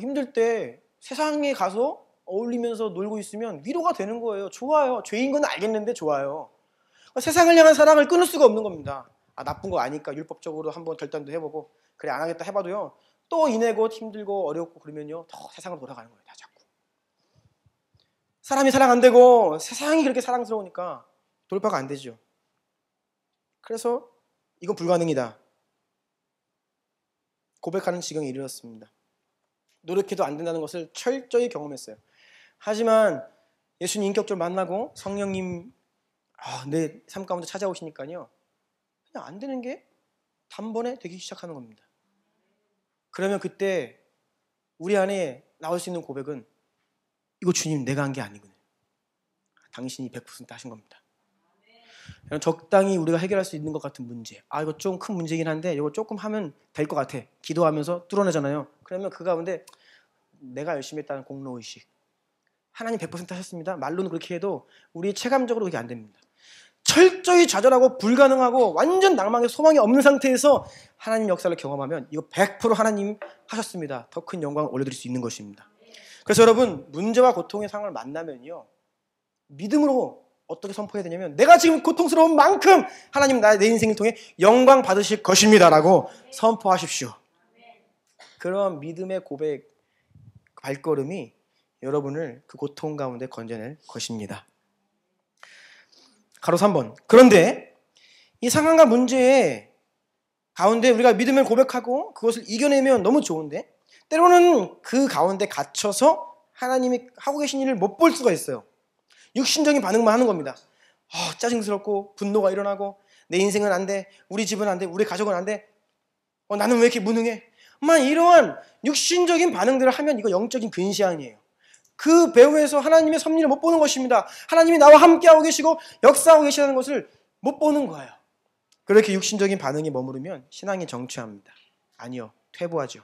힘들 때 세상에 가서 어울리면서 놀고 있으면 위로가 되는 거예요. 좋아요. 죄인 건 알겠는데 좋아요. 세상을 향한 사랑을 끊을 수가 없는 겁니다. 나쁜 거 아니까 율법적으로 한번 결단도 해보고 그래 안 하겠다 해봐도요. 또 이내고 힘들고 어렵고 그러면요. 더 세상으로 돌아가는 거예요. 다 자꾸. 사람이 사랑 안 되고 세상이 그렇게 사랑스러우니까 돌파가 안 되죠. 그래서 이건 불가능이다. 고백하는 지경에 이르렀습니다. 노력해도 안 된다는 것을 철저히 경험했어요. 하지만 예수님 인격적으로 만나고 성령님 내 삶 가운데 찾아오시니까요. 그냥 안 되는 게 단번에 되기 시작하는 겁니다. 그러면 그때 우리 안에 나올 수 있는 고백은 이거 주님 내가 한 게 아니군요. 당신이 100% 하신 겁니다. 적당히 우리가 해결할 수 있는 것 같은 문제. 이거 좀 큰 문제긴 한데 이거 조금 하면 될 것 같아. 기도하면서 뚫어내잖아요. 그러면 그 가운데 내가 열심히 했다는 공로의식. 하나님 100% 하셨습니다. 말로는 그렇게 해도 우리 체감적으로 그게 안 됩니다. 철저히 좌절하고 불가능하고 완전 낭망에 소망이 없는 상태에서 하나님 역사를 경험하면 이거 100% 하나님 하셨습니다. 더 큰 영광을 올려드릴 수 있는 것입니다. 그래서 여러분 문제와 고통의 상황을 만나면요. 믿음으로 어떻게 선포해야 되냐면 내가 지금 고통스러운 만큼 하나님 내 인생을 통해 영광 받으실 것입니다 라고 선포하십시오. 그런 믿음의 고백 발걸음이 여러분을 그 고통 가운데 건져낼 것입니다. 가로 3번. 그런데 이 상황과 문제의 가운데 우리가 믿음을 고백하고 그것을 이겨내면 너무 좋은데 때로는 그 가운데 갇혀서 하나님이 하고 계신 일을 못 볼 수가 있어요. 육신적인 반응만 하는 겁니다. 짜증스럽고 분노가 일어나고 내 인생은 안 돼. 우리 집은 안 돼. 우리 가족은 안 돼. 나는 왜 이렇게 무능해? 이러한 육신적인 반응들을 하면 이거 영적인 근시안이에요. 그 배후에서 하나님의 섭리를 못 보는 것입니다. 하나님이 나와 함께하고 계시고 역사하고 계시다는 것을 못 보는 거예요. 그렇게 육신적인 반응이 머무르면 신앙이 정취합니다. 아니요. 퇴보하죠.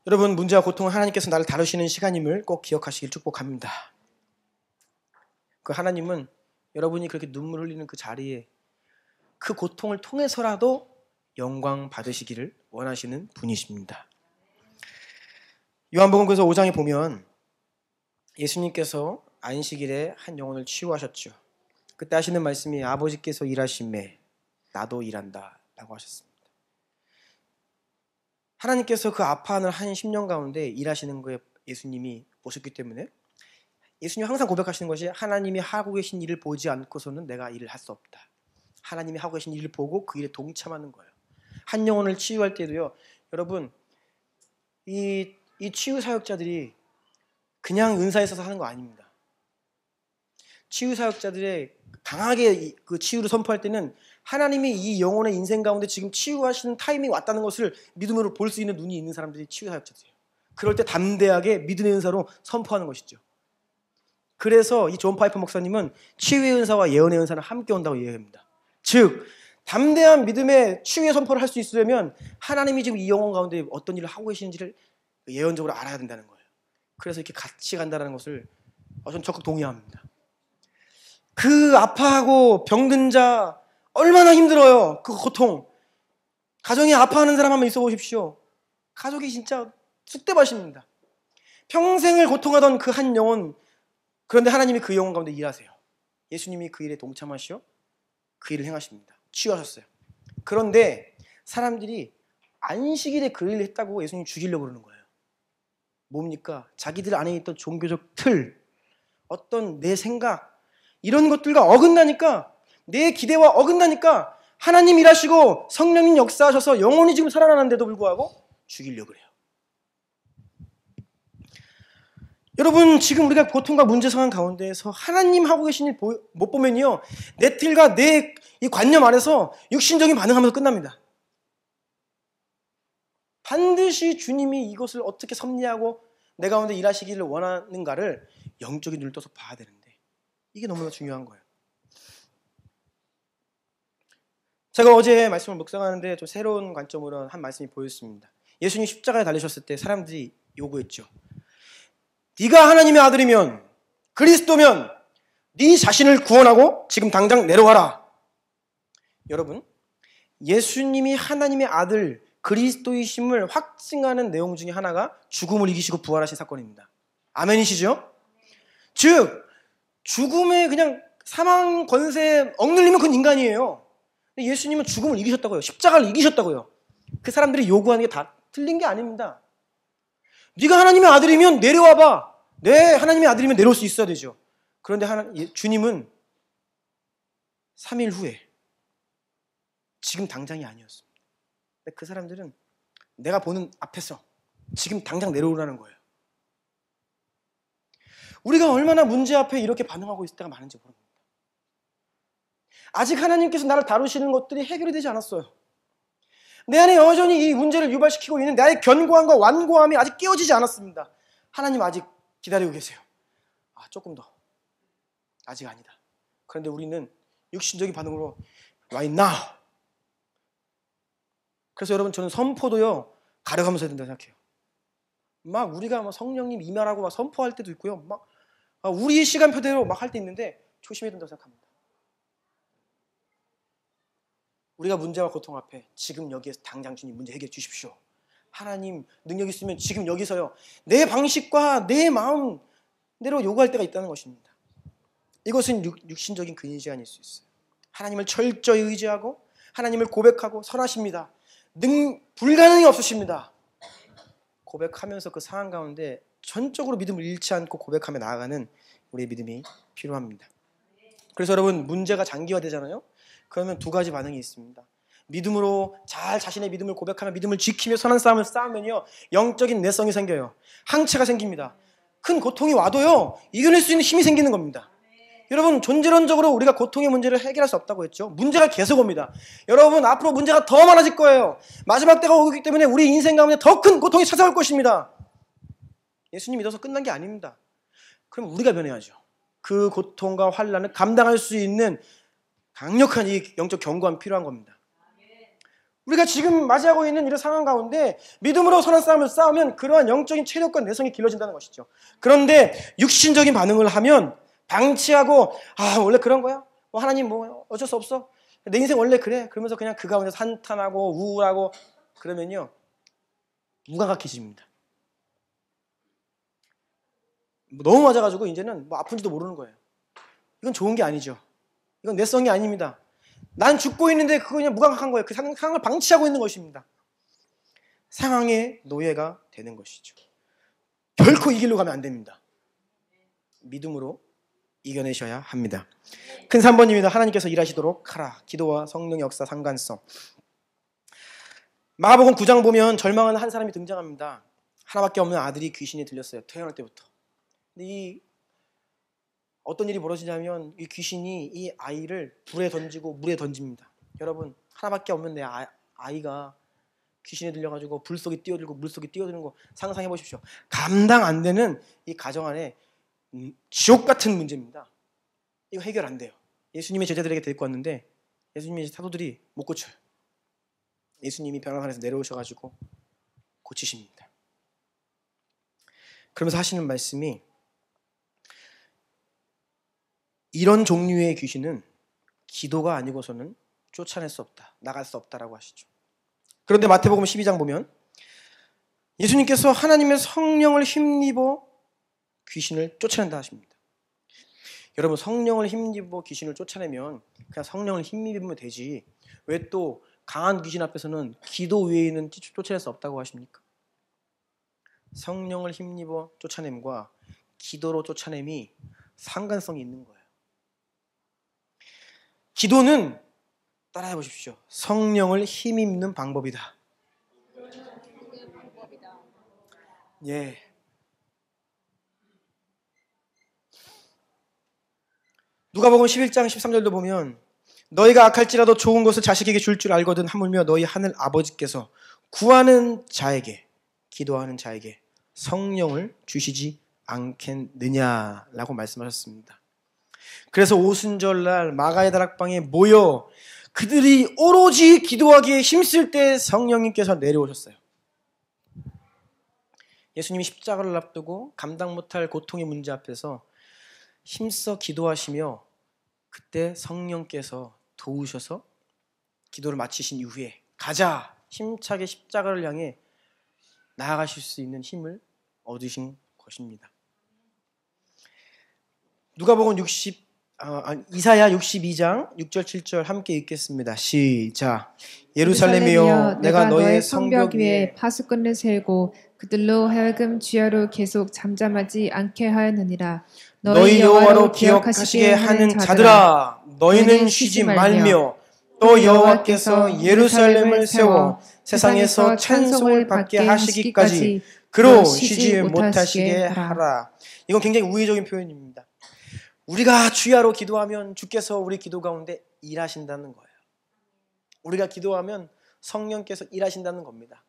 여러분 문제와 고통은 하나님께서 나를 다루시는 시간임을 꼭 기억하시길 축복합니다. 그 하나님은 여러분이 그렇게 눈물 흘리는 그 자리에 그 고통을 통해서라도 영광 받으시기를 원하시는 분이십니다. 요한복음서 5장에 보면 예수님께서 안식일에 한 영혼을 치유하셨죠. 그때 하시는 말씀이 아버지께서 일하심에 나도 일한다 라고 하셨습니다. 하나님께서 그 아파하는 한 10년 가운데 일하시는 거에 예수님이 보셨기 때문에 예수님이 항상 고백하시는 것이 하나님이 하고 계신 일을 보지 않고서는 내가 일을 할 수 없다. 하나님이 하고 계신 일을 보고 그 일에 동참하는 거예요. 한 영혼을 치유할 때도요. 여러분 이 치유 사역자들이 그냥 은사에 있어서 하는 거 아닙니다. 치유 사역자들의 강하게 그 치유를 선포할 때는 하나님이 이 영혼의 인생 가운데 지금 치유하시는 타이밍이 왔다는 것을 믿음으로 볼 수 있는 눈이 있는 사람들이 치유 사역자들이에요. 그럴 때 담대하게 믿음의 은사로 선포하는 것이죠. 그래서 이 존 파이퍼 목사님은 치유의 은사와 예언의 은사는 함께 온다고 이야기합니다. 즉 담대한 믿음의 치유의 선포를 할 수 있으려면 하나님이 지금 이 영혼 가운데 어떤 일을 하고 계시는지를 예언적으로 알아야 된다는 거예요. 그래서 이렇게 같이 간다는 것을 저는 적극 동의합니다. 그 아파하고 병든 자 얼마나 힘들어요. 그 고통. 가정에 아파하는 사람 한번 있어 보십시오. 가족이 진짜 쑥대밭입니다. 평생을 고통하던 그 한 영혼, 그런데 하나님이 그 영혼 가운데 일하세요. 예수님이 그 일에 동참하시오. 그 일을 행하십니다. 치유하셨어요. 그런데 사람들이 안식일에 그 일을 했다고 예수님 죽이려고 그러는 거예요. 뭡니까? 자기들 안에 있던 종교적 틀, 어떤 내 생각, 이런 것들과 어긋나니까, 내 기대와 어긋나니까 하나님 일하시고 성령님 역사하셔서 영혼이 지금 살아나는데도 불구하고 죽이려고 그래요. 여러분, 지금 우리가 고통과 문제 상황 가운데에서 하나님 하고 계신 일 못 보면요, 내 틀과 내 이 관념 안에서 육신적인 반응하면서 끝납니다. 반드시 주님이 이것을 어떻게 섭리하고 내 가운데 일하시기를 원하는가를 영적인 눈을 떠서 봐야 되는데, 이게 너무나 중요한 거예요. 제가 어제 말씀을 묵상하는데 좀 새로운 관점으로 한 말씀이 보였습니다. 예수님 십자가에 달리셨을 때 사람들이 요구했죠. 네가 하나님의 아들이면, 그리스도면 네 자신을 구원하고 지금 당장 내려와라. 여러분, 예수님이 하나님의 아들 그리스도이심을 확증하는 내용 중에 하나가 죽음을 이기시고 부활하신 사건입니다. 아멘이시죠? 즉 죽음의 그냥 사망 권세에 억눌리면 그건 인간이에요. 근데 예수님은 죽음을 이기셨다고요. 십자가를 이기셨다고요. 그 사람들이 요구하는 게 다 틀린 게 아닙니다. 네가 하나님의 아들이면 내려와봐. 네, 하나님의 아들이면 내려올 수 있어야 되죠. 그런데 주님은 3일 후에, 지금 당장이 아니었습니다. 근데 그 사람들은 내가 보는 앞에서 지금 당장 내려오라는 거예요. 우리가 얼마나 문제 앞에 이렇게 반응하고 있을 때가 많은지 모릅니다. 아직 하나님께서 나를 다루시는 것들이 해결이 되지 않았어요. 내 안에 여전히 이 문제를 유발시키고 있는 나의 견고함과 완고함이 아직 깨어지지 않았습니다. 하나님 아직 기다리고 계세요. 조금 더. 아직 아니다. 그런데 우리는 육신적인 반응으로 right now. 그래서 여러분, 저는 선포도요, 가려가면서 해야 된다고 생각해요. 막 우리가 성령님 임하라고 막 선포할 때도 있고요. 막 우리의 시간표대로 막 할 때 있는데 조심해야 된다고 생각합니다. 우리가 문제와 고통 앞에 지금 여기에서 당장 주님 문제 해결해 주십시오. 하나님 능력 있으면 지금 여기서요, 내 방식과 내 마음대로 요구할 때가 있다는 것입니다. 이것은 육신적인 근의가 아닐 수 있어요. 하나님을 철저히 의지하고 하나님을 고백하고 선하십니다. 불가능이 없으십니다. 고백하면서 그 상황 가운데 전적으로 믿음을 잃지 않고 고백하며 나아가는 우리의 믿음이 필요합니다. 그래서 여러분, 문제가 장기화되잖아요. 그러면 두 가지 반응이 있습니다. 믿음으로 잘 자신의 믿음을 고백하며 믿음을 지키며 선한 싸움을 싸우면요, 영적인 내성이 생겨요. 항체가 생깁니다. 큰 고통이 와도요, 이겨낼 수 있는 힘이 생기는 겁니다. 여러분, 존재론적으로 우리가 고통의 문제를 해결할 수 없다고 했죠. 문제가 계속 옵니다. 여러분, 앞으로 문제가 더 많아질 거예요. 마지막 때가 오기 때문에 우리 인생 가운데 더 큰 고통이 찾아올 것입니다. 예수님 믿어서 끝난 게 아닙니다. 그럼 우리가 변해야죠. 그 고통과 환난을 감당할 수 있는 강력한 이 영적 견고함이 필요한 겁니다. 우리가 지금 맞이하고 있는 이런 상황 가운데 믿음으로 선한 싸움을 싸우면 그러한 영적인 체력과 내성이 길러진다는 것이죠. 그런데 육신적인 반응을 하면 방치하고, 원래 그런 거야? 하나님 어쩔 수 없어? 내 인생 원래 그래? 그러면서 그냥 그 가운데 한탄하고 우울하고 그러면요, 무감각해집니다. 너무 맞아가지고 이제는 아픈지도 모르는 거예요. 이건 좋은 게 아니죠. 이건 내성이 아닙니다. 난 죽고 있는데 그거 그냥 무감각한 거예요. 그 상황을 방치하고 있는 것입니다. 상황의 노예가 되는 것이죠. 결코 이 길로 가면 안 됩니다. 믿음으로 이겨내셔야 합니다. 큰 3번입니다. 하나님께서 일하시도록 하라. 기도와 성령의 역사 상관성. 마가복음 9장 보면 절망하는 한 사람이 등장합니다. 하나밖에 없는 아들이 귀신이 들렸어요. 태어날 때부터. 근데 어떤 일이 벌어지냐면 이 귀신이 이 아이를 불에 던지고 물에 던집니다. 여러분, 하나밖에 없는 내 아이가 귀신에 들려가지고 불 속에 뛰어들고 물 속에 뛰어드는 거 상상해 보십시오. 감당 안 되는 이 가정 안에 지옥 같은 문제입니다. 이거 해결 안 돼요. 예수님의 제자들에게 데리고 왔는데 예수님의 사도들이 못 고쳐요. 예수님이 변화산에서 내려오셔가지고 고치십니다. 그러면서 하시는 말씀이, 이런 종류의 귀신은 기도가 아니고서는 쫓아낼 수 없다, 나갈 수 없다라고 하시죠. 그런데 마태복음 12장 보면 예수님께서 하나님의 성령을 힘입어 귀신을 쫓아낸다 하십니다. 여러분 성령을 힘입어 귀신을 쫓아내면 그냥 성령을 힘입으면 되지 왜 또 강한 귀신 앞에서는 기도 외에는 쫓아낼 수 없다고 하십니까? 성령을 힘입어 쫓아냄과 기도로 쫓아냄이 상관성이 있는 거예요. 기도는 따라해 보십시오. 성령을 힘입는 방법이다. 예. 누가복음 11장 13절도 보면 너희가 악할지라도 좋은 것을 자식에게 줄 줄 알거든 하물며 너희 하늘 아버지께서 구하는 자에게 기도하는 자에게 성령을 주시지 않겠느냐라고 말씀하셨습니다. 그래서 오순절날 마가의 다락방에 모여 그들이 오로지 기도하기에 힘쓸 때 성령님께서 내려오셨어요. 예수님이 십자가를 앞두고 감당 못할 고통의 문제 앞에서 힘써 기도하시며 그때 성령께서 도우셔서 기도를 마치신 이후에 가자 힘차게 십자가를 향해 나아가실 수 있는 힘을 얻으신 것입니다. 누가복음 이사야 62장 6절 7절 함께 읽겠습니다. 시작. 예루살렘이여 내가 너의 성벽 위에 파수꾼을 세우고 그들로 하여금 주야로 계속 잠잠하지 않게 하였느니라. 너희 여호와로 기억하시게 하는 자들아 너희는 쉬지 말며 또 여호와께서 예루살렘을 세워 세상에서 찬송을 받게 하시기까지 그로 쉬지 못하시게 하라. 이건 굉장히 우회적인 표현입니다. 우리가 주야로 기도하면 주께서 우리 기도 가운데 일하신다는 거예요. 우리가 기도하면 성령께서 일하신다는 겁니다.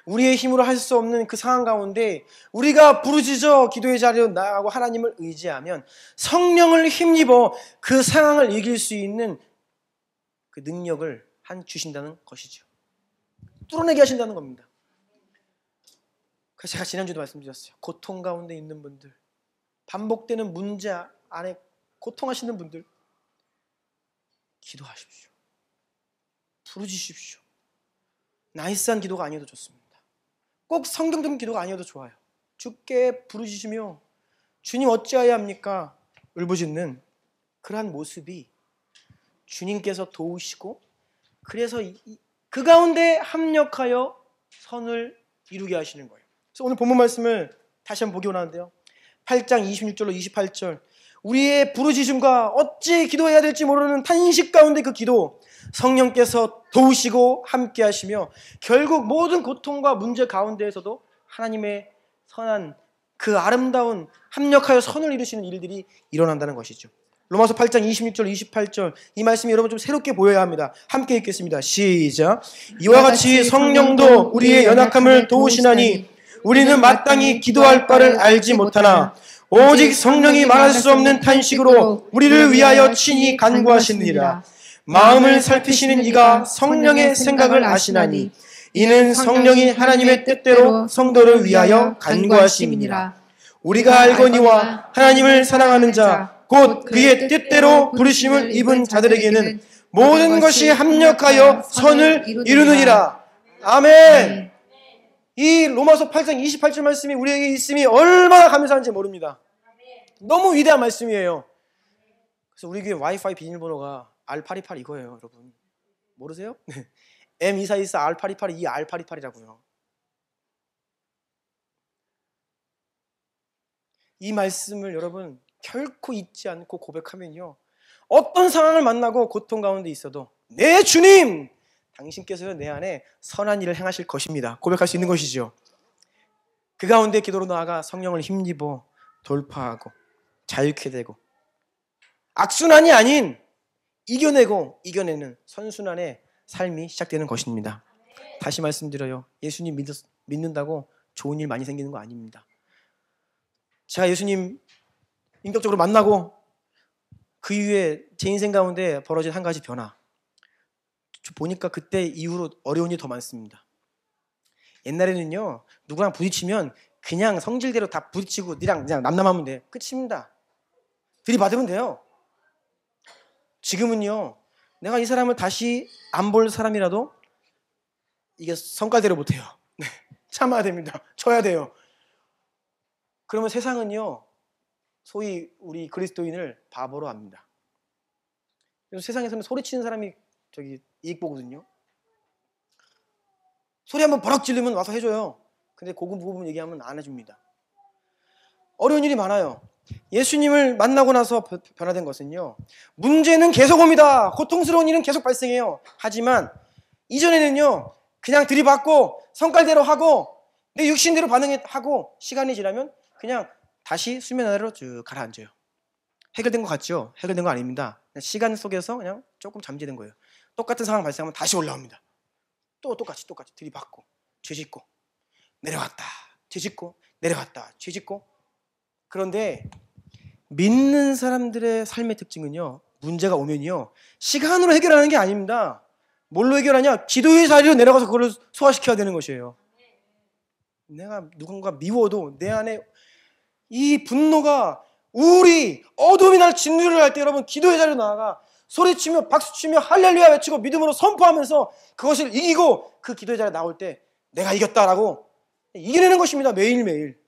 우리의 힘으로 할 수 없는 그 상황 가운데 우리가 부르짖어 기도의 자리로 나아가고 하나님을 의지하면 성령을 힘입어 그 상황을 이길 수 있는 그 능력을 주신다는 것이죠. 뚫어내게 하신다는 겁니다. 그래서 제가 지난주에도 말씀드렸어요. 고통 가운데 있는 분들, 반복되는 문제 안에 고통하시는 분들 기도하십시오. 부르짖으십시오. 나이스한 기도가 아니어도 좋습니다. 꼭 성경적인 기도가 아니어도 좋아요. 주께 부르짖으며 주님 어찌하여야 합니까? 울부짖는 그러한 모습이 주님께서 도우시고 그래서 그 가운데 합력하여 선을 이루게 하시는 거예요. 그래서 오늘 본문 말씀을 다시 한번 보기 원하는데요. 8장 26절로 28절 우리의 부르짖음과 어찌 기도해야 될지 모르는 탄식 가운데 그 기도 성령께서 도우시고 함께 하시며 결국 모든 고통과 문제 가운데에서도 하나님의 선한 그 아름다운 합력하여 선을 이루시는 일들이 일어난다는 것이죠. 로마서 8장 26절 28절 이 말씀이 여러분 좀 새롭게 보여야 합니다. 함께 읽겠습니다. 시작. 이와 같이 성령도 우리의 연약함을 도우시나니 우리는 마땅히 기도할 바를 알지 못하나 오직 성령이 말할 수 없는 탄식으로 우리를 위하여 친히 간구하시느니라. 마음을 살피시는 이가 성령의 생각을 아시나니 이는 성령이 하나님의 뜻대로 성도를 위하여 간구하심이니라. 우리가 알거니와 하나님을 사랑하는 자 곧 그의 뜻대로 부르심을 입은 자들에게는 모든 것이 합력하여 선을 이루느니라. 아멘. 이 로마서 8장 28절 말씀이 우리에게 있음이 얼마나 감사한지 모릅니다. 너무 위대한 말씀이에요. 그래서 우리 교회 와이파이 비밀번호가 R828 이거예요, 여러분. 모르세요? M2424 R828 이 R828이라고요. 이 말씀을 여러분 결코 잊지 않고 고백하면요. 어떤 상황을 만나고 고통 가운데 있어도 내 주님! 당신께서 내 안에 선한 일을 행하실 것입니다. 고백할 수 있는 것이죠. 그 가운데 기도로 나아가 성령을 힘입어 돌파하고 자유케 되고 악순환이 아닌 이겨내고 이겨내는 선순환의 삶이 시작되는 것입니다. 다시 말씀드려요. 예수님 믿는다고 좋은 일 많이 생기는 거 아닙니다. 제가 예수님 인격적으로 만나고 그 이후에 제 인생 가운데 벌어진 한 가지 변화. 보니까 그때 이후로 어려운 일이 더 많습니다. 옛날에는요. 누구랑 부딪히면 그냥 성질대로 다 부딪히고 니랑 그냥 남남하면 돼. 끝입니다. 들이받으면 돼요. 지금은요. 내가 이 사람을 다시 안 볼 사람이라도 이게 성깔대로 못해요. 참아야 됩니다. 쳐야 돼요. 그러면 세상은요. 소위 우리 그리스도인을 바보로 합니다. 그래서 세상에서는 소리치는 사람이 이익 보거든요. 소리 한번 버럭 지르면 와서 해줘요. 근데 그 부분 얘기하면 안 해줍니다. 어려운 일이 많아요. 예수님을 만나고 나서 변화된 것은요, 문제는 계속 옵니다. 고통스러운 일은 계속 발생해요. 하지만 이전에는요, 그냥 들이받고 성깔대로 하고 내 육신대로 반응하고 시간이 지나면 그냥 다시 수면 아래로 쭉 가라앉아요. 해결된 것 같죠? 해결된 거 아닙니다. 그냥 시간 속에서 그냥 조금 잠재된 거예요. 똑같은 상황 발생하면 다시 올라옵니다. 또 똑같이 들이받고 죄짓고 내려갔다 죄짓고 내려갔다 죄짓고. 그런데 믿는 사람들의 삶의 특징은요, 문제가 오면요 시간으로 해결하는 게 아닙니다. 뭘로 해결하냐? 기도의 자리로 내려가서 그걸 소화시켜야 되는 것이에요. 내가 누군가 미워도 내 안에 이 분노가 우울이 어둠이 날 진두를 할 때 여러분 기도의 자리로 나아가 소리치며 박수치며 할렐루야 외치고 믿음으로 선포하면서 그것을 이기고 그 기도의 자리에 나올 때 내가 이겼다라고 이겨내는 것입니다. 매일매일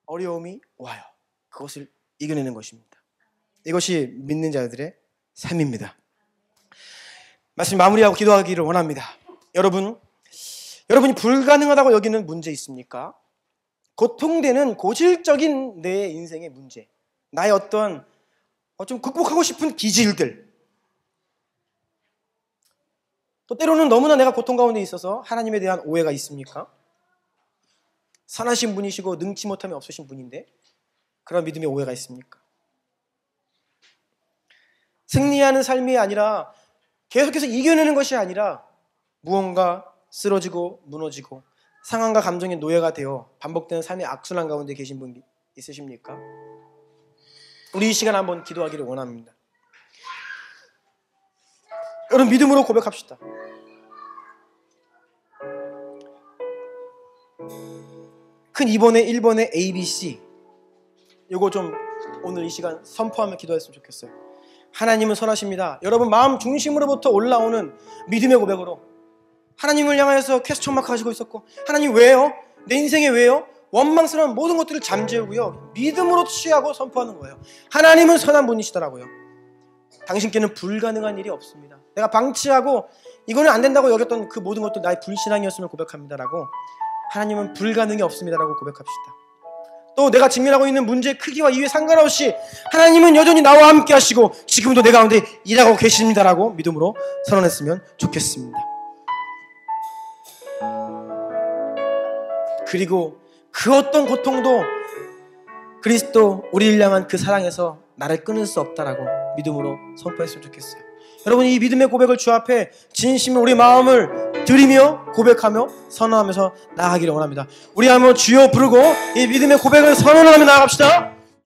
어려움이 와요. 그것을 이겨내는 것입니다. 이것이 믿는 자들의 삶입니다. 말씀 마무리하고 기도하기를 원합니다. 여러분이 불가능하다고 여기는 문제 있습니까? 고통되는 고질적인 내 인생의 문제, 나의 어떤 좀 극복하고 싶은 기질들, 또 때로는 너무나 내가 고통 가운데 있어서 하나님에 대한 오해가 있습니까? 선하신 분이시고 능치 못함이 없으신 분인데 그런 믿음의 오해가 있습니까? 승리하는 삶이 아니라 계속해서 이겨내는 것이 아니라 무언가 쓰러지고 무너지고 상황과 감정의 노예가 되어 반복되는 삶의 악순환 가운데 계신 분 있으십니까? 우리 이 시간 한번 기도하기를 원합니다. 여러분 믿음으로 고백합시다. 큰 2번에 1번에 ABC, 이거 좀 오늘 이 시간 선포하며 기도했으면 좋겠어요. 하나님은 선하십니다. 여러분 마음 중심으로부터 올라오는 믿음의 고백으로 하나님을 향하여서 퀘스천 마크 하시고 있었고, 하나님 왜요? 내 인생에 왜요? 원망스러운 모든 것들을 잠재우고요 믿음으로 취하고 선포하는 거예요. 하나님은 선한 분이시더라고요. 당신께는 불가능한 일이 없습니다. 내가 방치하고 이거는 안 된다고 여겼던 그 모든 것도 나의 불신앙이었음을 고백합니다라고, 하나님은 불가능이 없습니다라고 고백합시다. 또 내가 직면하고 있는 문제의 크기와 이유에 상관없이 하나님은 여전히 나와 함께 하시고 지금도 내 가운데 일하고 계십니다라고 믿음으로 선언했으면 좋겠습니다. 그리고 그 어떤 고통도 그리스도 우리를 향한 그 사랑에서 나를 끊을 수 없다라고 믿음으로 선포했으면 좋겠어요. 여러분 이 믿음의 고백을 주 앞에 진심으로 우리 마음을 드리며 고백하며 선언하면서 나아가기를 원합니다. 우리 한번 주여 부르고 이 믿음의 고백을 선언하며 나아갑시다.